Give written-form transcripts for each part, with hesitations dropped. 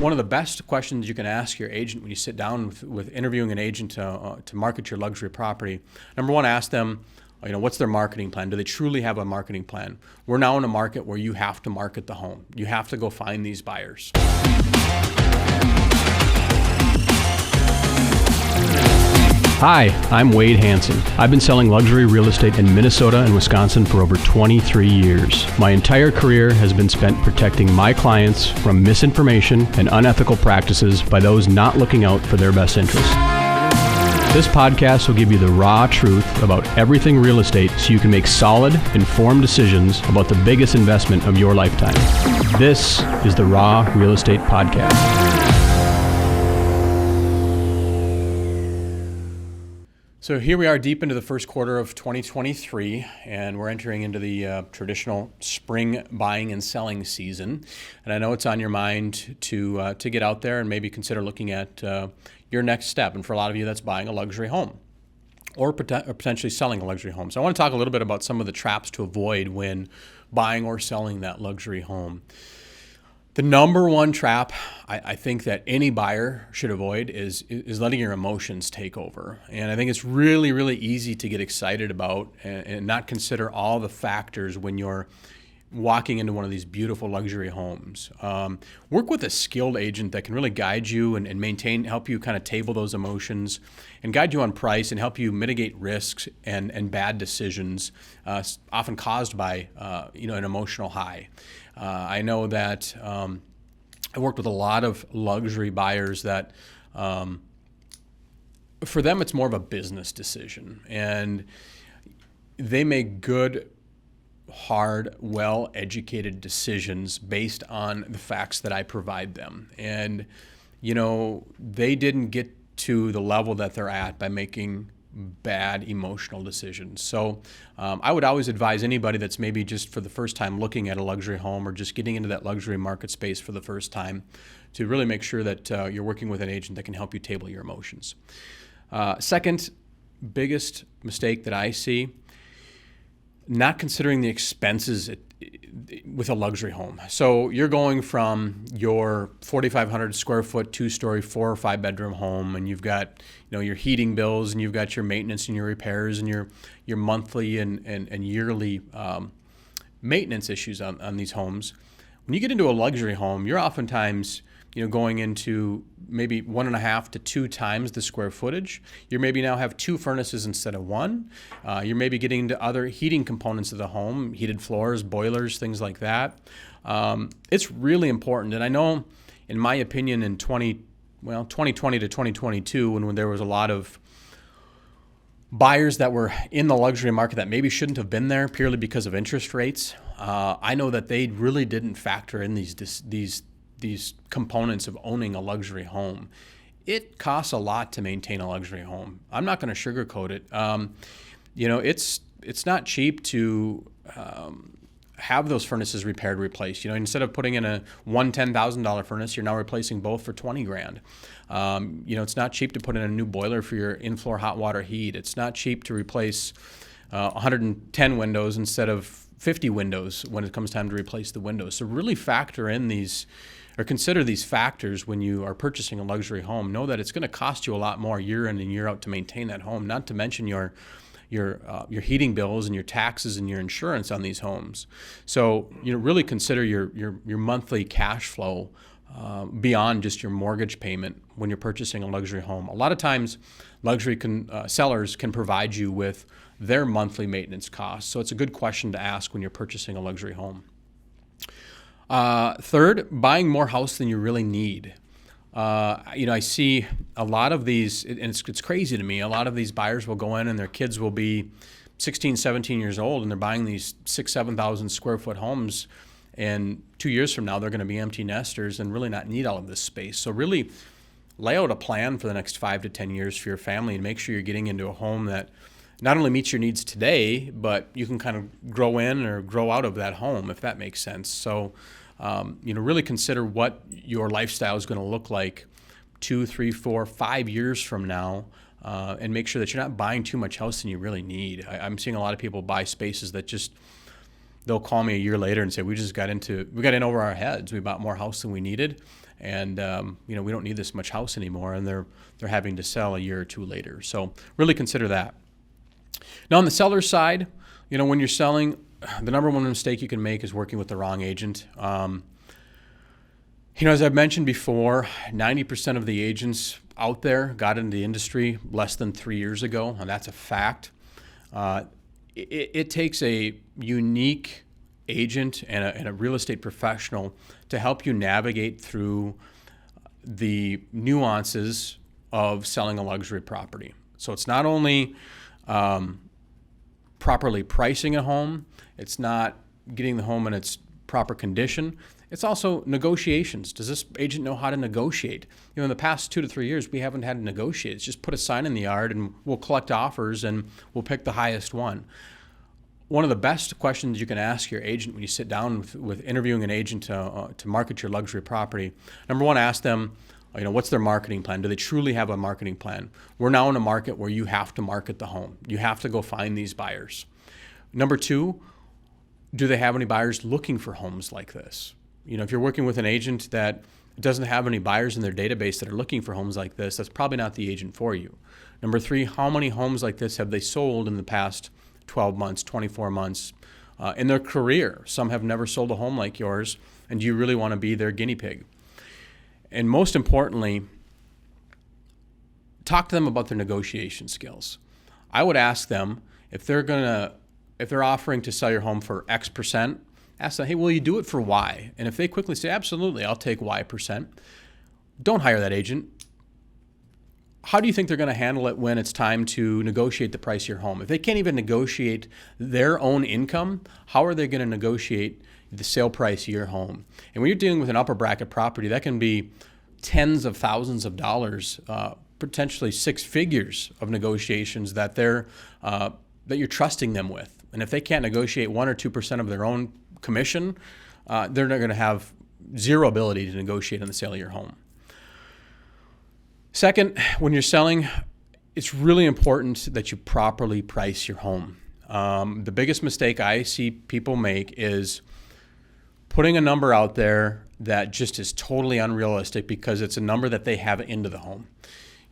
One of the best questions you can ask your agent when you sit down with interviewing an agent to market your luxury property, number one, ask them, what's their marketing plan? Do they truly have a marketing plan? We're now in a market where you have to market the home. You have to go find these buyers. Hi, I'm Wade Hanson. I've been selling luxury real estate in Minnesota and Wisconsin for over 23 years. My entire career has been spent protecting my clients from misinformation and unethical practices by those not looking out for their best interests. This podcast will give you the raw truth about everything real estate so you can make solid, informed decisions about the biggest investment of your lifetime. This is the Raw Real Estate Podcast. So here we are deep into the first quarter of 2023, and we're entering into the traditional spring buying and selling season. And I know it's on your mind to get out there and maybe consider looking at your next step. And for a lot of you, that's buying a luxury home or potentially selling a luxury home. So I want to talk a little bit about some of the traps to avoid when buying or selling that luxury home. The number one trap I think that any buyer should avoid is letting your emotions take over. And I think it's really, really easy to get excited about and not consider all the factors when you're walking into one of these beautiful luxury homes. Work with a skilled agent that can really guide you and help you kind of table those emotions and guide you on price and help you mitigate risks and bad decisions, often caused by an emotional high. I know that I worked with a lot of luxury buyers that for them it's more of a business decision, and they make good, hard, well-educated decisions based on the facts that I provide them. And, they didn't get to the level that they're at by making bad emotional decisions. So I would always advise anybody that's maybe just for the first time looking at a luxury home or just getting into that luxury market space for the first time to really make sure that you're working with an agent that can help you table your emotions. Second biggest mistake that I see, not considering the expenses with a luxury home. So you're going from your 4,500 square foot, 2-story, 4 or 5 bedroom home, and you've got your heating bills, and you've got your maintenance and your repairs and your monthly and yearly maintenance issues on these homes. When you get into a luxury home, you're oftentimes going into maybe 1.5 to 2 times the square footage. You maybe now have 2 furnaces instead of 1. You're maybe getting into other heating components of the home, heated floors, boilers, things like that. It's really important. And I know, in my opinion, in 2020 to 2022, when there was a lot of buyers that were in the luxury market that maybe shouldn't have been there purely because of interest rates, I know that they really didn't factor in these components of owning a luxury home. It costs a lot to maintain a luxury home. I'm not going to sugarcoat it. It's not cheap to have those furnaces repaired, replaced. Instead of putting in a $10,000 furnace, you're now replacing both for $20,000. It's not cheap to put in a new boiler for your in-floor hot water heat. It's not cheap to replace 110 windows instead of 50 windows when it comes time to replace the windows. So really factor in these, or consider these factors when you are purchasing a luxury home. Know that it's going to cost you a lot more year in and year out to maintain that home, not to mention your heating bills and your taxes and your insurance on these homes. So really consider your monthly cash flow beyond just your mortgage payment when you're purchasing a luxury home. A lot of times luxury sellers can provide you with their monthly maintenance costs. So it's a good question to ask when you're purchasing a luxury home. Third, buying more house than you really need. I see a lot of these, and it's crazy to me, a lot of these buyers will go in and their kids will be 16, 17 years old, and they're buying these 6,000, 7,000 square foot homes, and 2 years from now they're going to be empty nesters and really not need all of this space. So really lay out a plan for the next 5 to 10 years for your family and make sure you're getting into a home that not only meets your needs today, but you can kind of grow in or grow out of that home, if that makes sense. So really consider what your lifestyle is going to look like 2, 3, 4, 5 years from now, and make sure that you're not buying too much house than you really need. I'm seeing a lot of people buy spaces that they'll call me a year later and say, we got in over our heads. We bought more house than we needed. and we don't need this much house anymore, and they're having to sell a year or two later. So really consider that. Now on the seller side, when you're selling, the number one mistake you can make is working with the wrong agent. As I've mentioned before, 90% of the agents out there got into the industry less than 3 years ago, and that's a fact. It takes a unique agent and a real estate professional to help you navigate through the nuances of selling a luxury property. So it's not only properly pricing a home, it's not getting the home in its proper condition, it's also negotiations. Does this agent know how to negotiate? In the past 2 to 3 years, we haven't had to negotiate. It's just put a sign in the yard and we'll collect offers and we'll pick the highest one. One of the best questions you can ask your agent when you sit down with interviewing an agent to market your luxury property, number one, ask them, what's their marketing plan? Do they truly have a marketing plan? We're now in a market where you have to market the home. You have to go find these buyers. Number two, do they have any buyers looking for homes like this? If you're working with an agent that doesn't have any buyers in their database that are looking for homes like this, that's probably not the agent for you. Number three, how many homes like this have they sold in the past 12 months, 24 months in their career? Some have never sold a home like yours, and do you really want to be their guinea pig? And most importantly, talk to them about their negotiation skills. I would ask them if they're offering to sell your home for X percent, ask them, hey, will you do it for Y? And if they quickly say, absolutely, I'll take Y percent, don't hire that agent. How do you think they're going to handle it when it's time to negotiate the price of your home? If they can't even negotiate their own income, how are they going to negotiate the sale price of your home? And when you're dealing with an upper bracket property, that can be tens of thousands of dollars, potentially six figures of negotiations that you're trusting them with. And if they can't negotiate 1 or 2% of their own commission, they're not going to have zero ability to negotiate on the sale of your home. Second, when you're selling, it's really important that you properly price your home. The biggest mistake I see people make is putting a number out there that just is totally unrealistic because it's a number that they have into the home.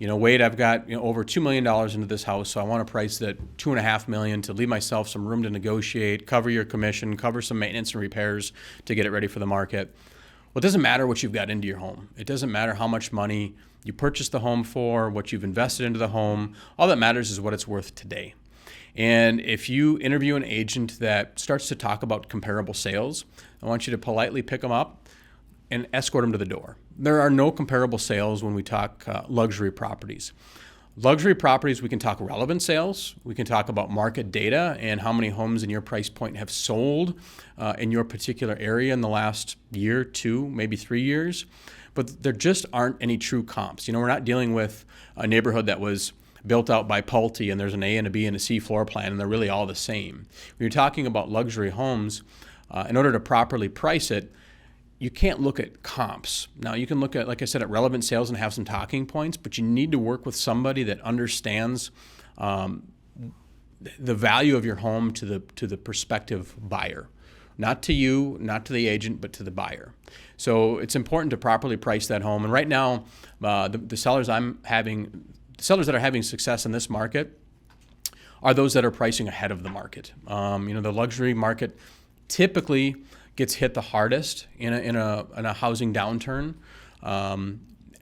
Wade, I've got over $2 million into this house, so I want to price it at $2.5 million to leave myself some room to negotiate, cover your commission, cover some maintenance and repairs to get it ready for the market. Well, it doesn't matter what you've got into your home. It doesn't matter how much money you purchased the home for, what you've invested into the home. All that matters is what it's worth today. And if you interview an agent that starts to talk about comparable sales, I want you to politely pick them up and escort them to the door. There are no comparable sales when we talk luxury properties. Luxury properties, we can talk relevant sales. We can talk about market data and how many homes in your price point have sold in your particular area in the last year, 2, maybe 3 years. But there just aren't any true comps. We're not dealing with a neighborhood that was built out by Pulte and there's an A and a B and a C floor plan and they're really all the same. When you're talking about luxury homes, in order to properly price it, you can't look at comps. Now, you can look at, like I said, at relevant sales and have some talking points, but you need to work with somebody that understands the value of your home to the prospective buyer. Not to you, not to the agent, but to the buyer. So it's important to properly price that home. And right now, the sellers that are having success in this market are those that are pricing ahead of the market. The luxury market typically gets hit the hardest in a housing downturn. And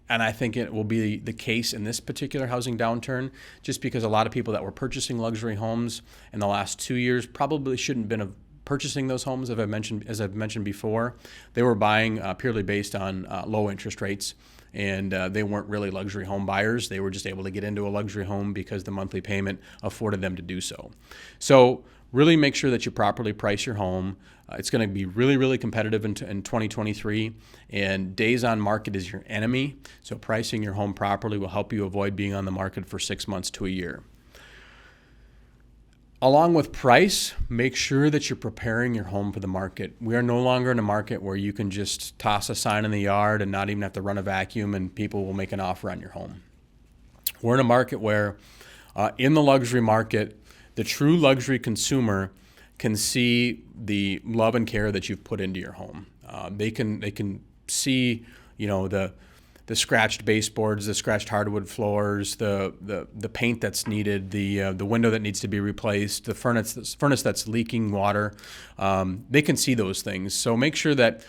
I think it will be the case in this particular housing downturn, just because a lot of people that were purchasing luxury homes in the last 2 years probably shouldn't have been purchasing those homes, as I've mentioned before. They were buying purely based on low interest rates, and they weren't really luxury home buyers. They were just able to get into a luxury home because the monthly payment afforded them to do so. So really make sure that you properly price your home. It's going to be really, really competitive in 2023, and days on market is your enemy. So pricing your home properly will help you avoid being on the market for 6 months to a year. Along with price, make sure that you're preparing your home for the market. We are no longer in a market where you can just toss a sign in the yard and not even have to run a vacuum and people will make an offer on your home. We're in a market where, in the luxury market, the true luxury consumer can see the love and care that you've put into your home. They can see the scratched baseboards, the scratched hardwood floors, the paint that's needed, the window that needs to be replaced, the furnace that's leaking water. They can see those things. So make sure that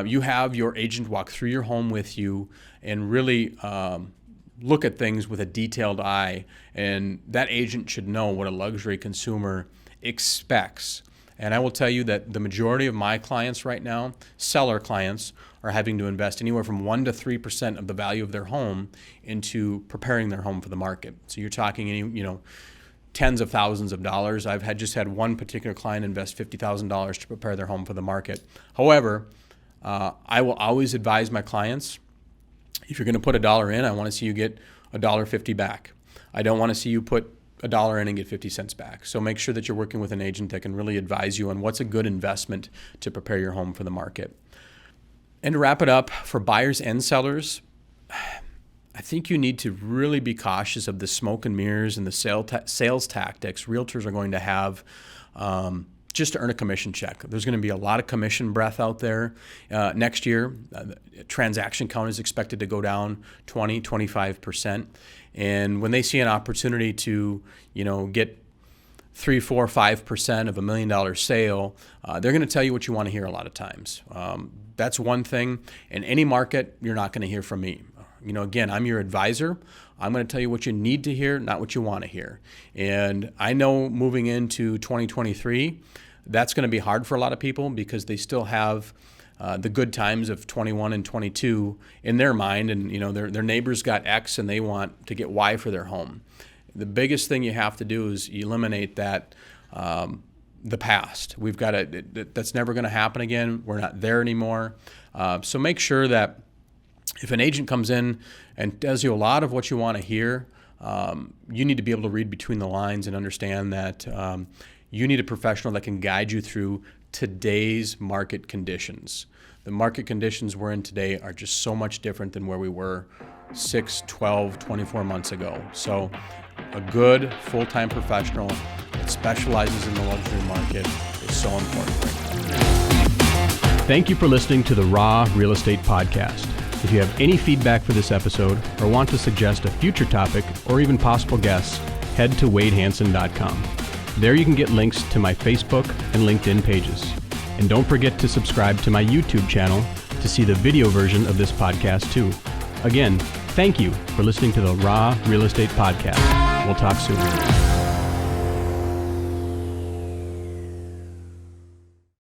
you have your agent walk through your home with you and really look at things with a detailed eye. And that agent should know what a luxury consumer expects. And I will tell you that the majority of my clients right now, seller clients, are having to invest anywhere from 1% to 3% of the value of their home into preparing their home for the market. So you're talking, tens of thousands of dollars. I've just had one particular client invest $50,000 to prepare their home for the market. However, I will always advise my clients, if you're going to put $1 in, I want to see you get $1.50 back. I don't want to see you put $1 in and get 50 cents back. So make sure that you're working with an agent that can really advise you on what's a good investment to prepare your home for the market. And to wrap it up, for buyers and sellers, I think you need to really be cautious of the smoke and mirrors and the sales tactics realtors are going to have just to earn a commission check. There's going to be a lot of commission breath out there next year. Transaction count is expected to go down 20, 25%. And when they see an opportunity to, get 3, 4, 5% of $1 million sale, they're going to tell you what you want to hear a lot of times. That's one thing. In any market, you're not going to hear from me. Again, I'm your advisor. I'm going to tell you what you need to hear, not what you want to hear. And I know moving into 2023, that's going to be hard for a lot of people because they still have the good times of 21 and 22 in their mind, and their neighbors got X and they want to get Y for their home. The biggest thing you have to do is eliminate that the past. We've got that's never going to happen again. We're not there anymore. So make sure that if an agent comes in and tells you a lot of what you want to hear, you need to be able to read between the lines and understand that you need a professional that can guide you through today's market conditions. The market conditions we're in today are just so much different than where we were 6, 12, 24 months ago. So a good full-time professional that specializes in the luxury market is so important right now. Thank you for listening to the Raw Real Estate Podcast. If you have any feedback for this episode or want to suggest a future topic or even possible guests, head to wadehanson.com. There you can get links to my Facebook and LinkedIn pages. And don't forget to subscribe to my YouTube channel to see the video version of this podcast too. Again, thank you for listening to the Raw Real Estate Podcast. We'll talk soon.